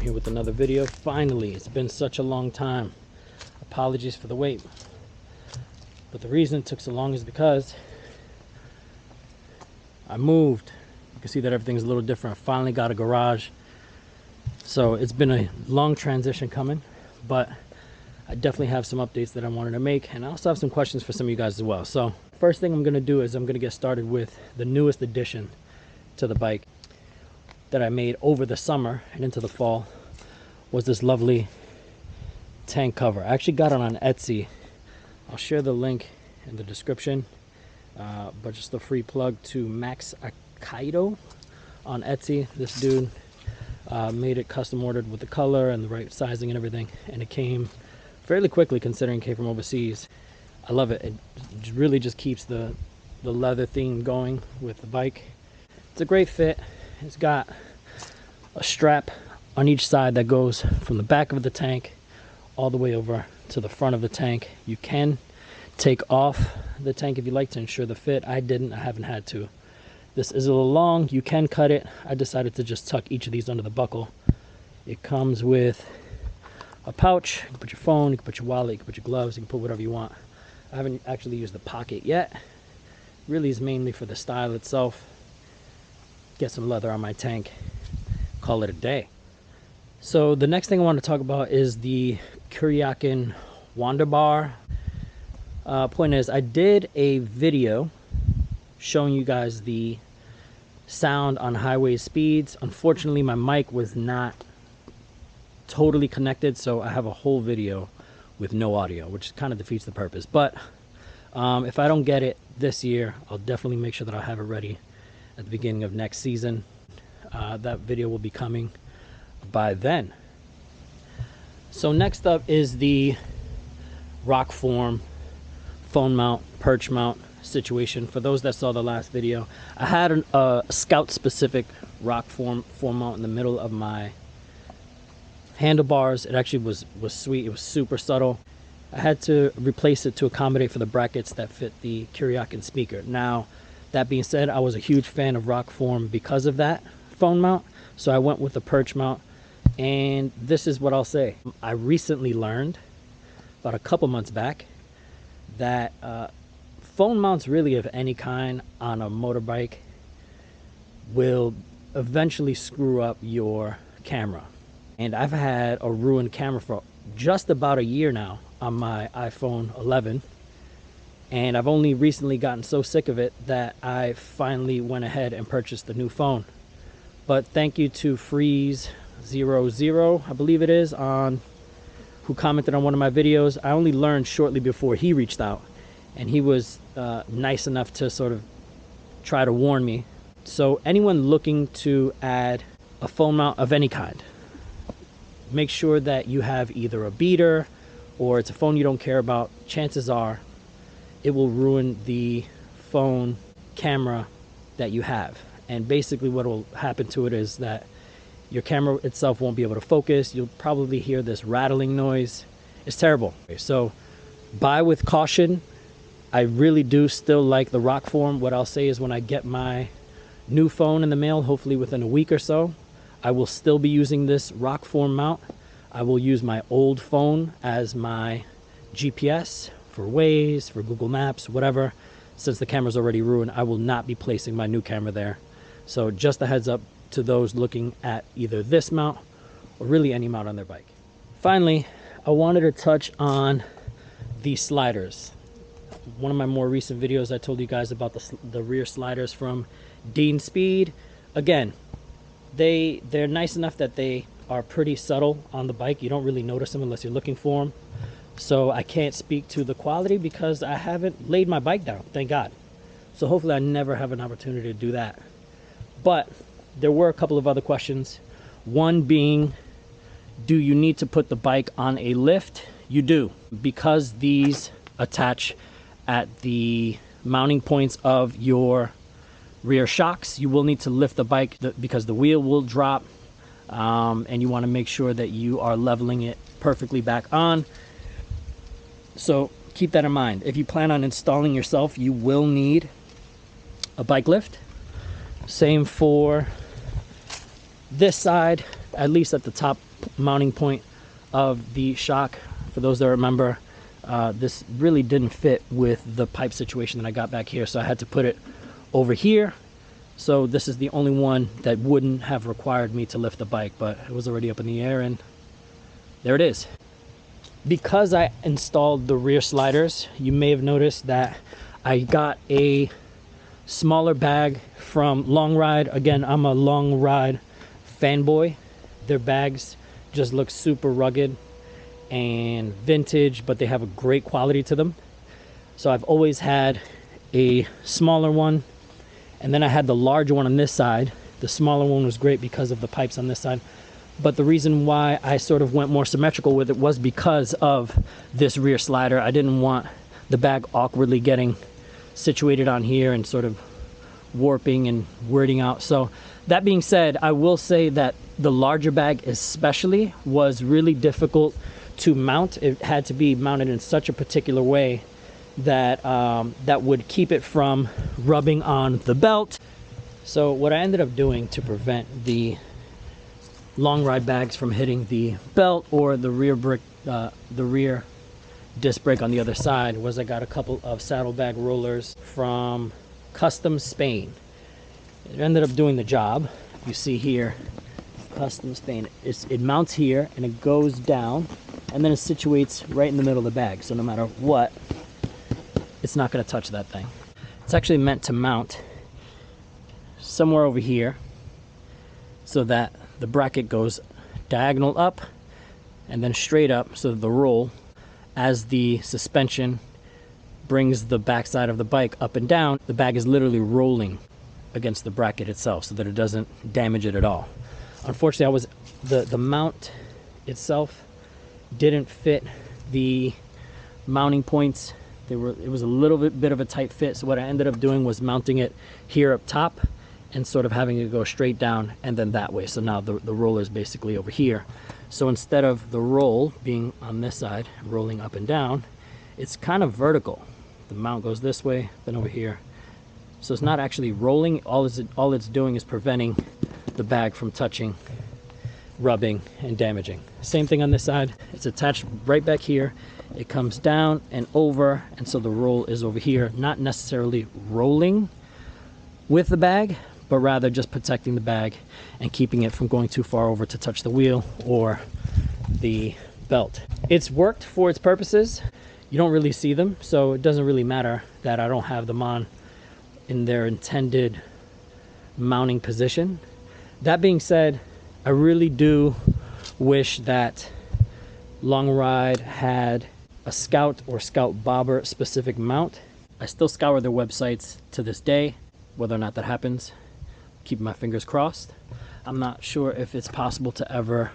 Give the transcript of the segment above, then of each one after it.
here with another video. Finally, it's been such a long time. Apologies for the wait. But the reason it took so long is because I moved. You can see that everything's a little different. I finally got a garage. So it's been a long transition coming, but I definitely have some updates that I wanted to make, and I also have some questions for some of you guys as well. So first thing I'm going to do is I'm going to get started with the newest addition to the bike that I made over the summer and into the fall. Was this lovely tank cover. I actually got it on Etsy. I'll share the link in the description, but just a free plug to Max Akaido on Etsy. This dude made it custom ordered with the color and the right sizing and everything, and it came fairly quickly considering it came from overseas. I love it. It really just keeps the leather theme going with the bike. It's a great fit. It's got a strap on each side that goes from the back of the tank all the way over to the front of the tank. You can take off the tank if you like to ensure the fit. I didn't. I haven't had to. This is a little long. You can cut it. I decided to just tuck each of these under the buckle. It comes with a pouch. You can put your phone, you can put your wallet, you can put your gloves, you can put whatever you want. I haven't actually used the pocket yet. Really is mainly for the style itself. Get some leather on my tank, call it a day. So the next thing I want to talk about is the Kuryakin Wander Bar. Point is, I did a video showing you guys the sound on highway speeds. Unfortunately, my mic was not totally connected, so I have a whole video with no audio, which kind of defeats the purpose. But if I don't get it this year, I'll definitely make sure that I'll have it ready at the beginning of next season. That video will be coming by then. So next up is the rock form phone mount, perch mount situation. For those that saw the last video, I had a Scout specific rock form mount in the middle of my handlebars. It actually was sweet. It was super subtle. I had to replace it to accommodate for the brackets that fit the Kuryakin speaker. Now, that being said, I was a huge fan of rock form because of that phone mount, so I went with the perch mount. And this is what I'll say. I recently learned about a couple months back that phone mounts really of any kind on a motorbike will eventually screw up your camera. And I've had a ruined camera for just about a year now on my iPhone 11. And I've only recently gotten so sick of it that I finally went ahead and purchased the new phone. But thank you to Freeze00, I believe it is, who commented on one of my videos. I only learned shortly before he reached out, and he was nice enough to sort of try to warn me. So anyone looking to add a phone mount of any kind, make sure that you have either a beater or it's a phone you don't care about. Chances are it will ruin the phone camera that you have. And basically what will happen to it is that your camera itself won't be able to focus. You'll probably hear this rattling noise. It's terrible. So buy with caution. I really do still like the rock form. What I'll say is when I get my new phone in the mail, hopefully within a week or so, I will still be using this rock form mount. I will use my old phone as my GPS for Waze, for Google Maps, whatever. Since the camera's already ruined, I will not be placing my new camera there. So just a heads up to those looking at either this mount or really any mount on their bike. Finally, I wanted to touch on the sliders. One of my more recent videos, I told you guys about the rear sliders from Dean Speed. Again, they're nice enough that they are pretty subtle on the bike. You don't really notice them unless you're looking for them. So I can't speak to the quality because I haven't laid my bike down, thank God. So hopefully I never have an opportunity to do that. But there were a couple of other questions. One being, do you need to put the bike on a lift? You do, because these attach at the mounting points of your rear shocks. You will need to lift the bike because the wheel will drop, and you want to make sure that you are leveling it perfectly back on. So keep that in mind. If you plan on installing yourself, you will need a bike lift. Same for this side, at least at the top mounting point of the shock. For those that remember, this really didn't fit with the pipe situation that I got back here, so I had to put it over here. So this is the only one that wouldn't have required me to lift the bike, but it was already up in the air, and there it is. Because I installed the rear sliders, you may have noticed that I got a smaller bag from Long Ride. Again, I'm a Long Ride fanboy. Their bags just look super rugged and vintage, but they have a great quality to them. So I've always had a smaller one, and then I had the larger one on this side. The smaller one was great because of the pipes on this side, but the reason why I sort of went more symmetrical with it was because of this rear slider. I didn't want the bag awkwardly getting situated on here and sort of warping and weirding out. So that being said, I will say that the larger bag especially was really difficult to mount. It had to be mounted in such a particular way that that would keep it from rubbing on the belt. So what I ended up doing to prevent the Long Ride bags from hitting the belt or the rear disc brake on the other side was I got a couple of Saddlebag rollers from Custom Spain. It ended up doing the job. You see here, Custom Spain. It mounts here and it goes down, and then it situates right in the middle of the bag. So no matter what, it's not going to touch that thing. It's actually meant to mount somewhere over here so that the bracket goes diagonal up and then straight up, so that the roll, as the suspension brings the backside of the bike up and down, the bag is literally rolling against the bracket itself so that it doesn't damage it at all. Unfortunately, the mount itself didn't fit the mounting points. It was a little bit of a tight fit, so what I ended up doing was mounting it here up top and sort of having it go straight down and then that way. So now the roller is basically over here. So instead of the roll being on this side, rolling up and down, it's kind of vertical. The mount goes this way, then over here. So it's not actually rolling. All it's doing is preventing the bag from touching, rubbing, and damaging. Same thing on this side. It's attached right back here. It comes down and over, and so the roll is over here, not necessarily rolling with the bag, but rather just protecting the bag and keeping it from going too far over to touch the wheel or the belt. It's worked for its purposes. You don't really see them, so it doesn't really matter that I don't have them on in their intended mounting position. That being said, I really do wish that Long Ride had a Scout or Scout Bobber specific mount. I still scour their websites to this day. Whether or not that happens, keep my fingers crossed. I'm not sure if it's possible to ever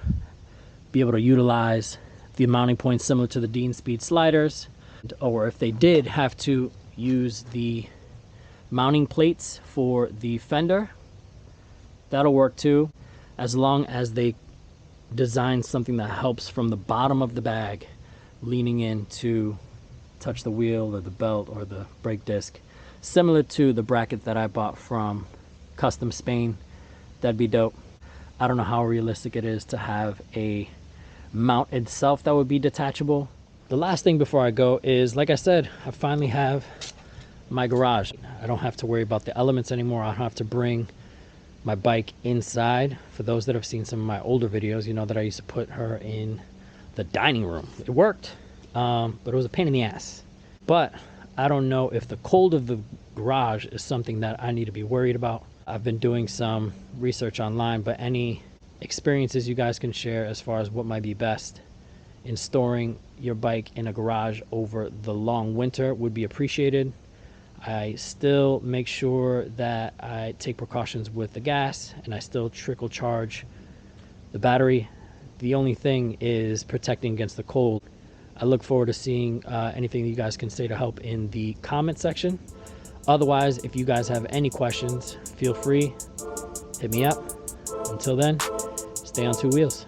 be able to utilize the mounting points similar to the Dean Speed sliders, or if they did have to use the mounting plates for the fender. That'll work too, as long as they design something that helps from the bottom of the bag leaning in to touch the wheel or the belt or the brake disc, similar to the bracket that I bought from Custom Spain. That'd be dope. I don't know how realistic it is to have a mount itself that would be detachable. The last thing before I go is, like I said, I finally have my garage. I don't have to worry about the elements anymore. I don't have to bring my bike inside. For those that have seen some of my older videos, you know that I used to put her in the dining room. It worked, but it was a pain in the ass. But I don't know if the cold of the garage is something that I need to be worried about. I've been doing some research online, but any experiences you guys can share as far as what might be best in storing your bike in a garage over the long winter would be appreciated. I still make sure that I take precautions with the gas, and I still trickle charge the battery. The only thing is protecting against the cold. I look forward to seeing anything you guys can say to help in the comment section. Otherwise, if you guys have any questions, feel free, hit me up. Until then, stay on two wheels.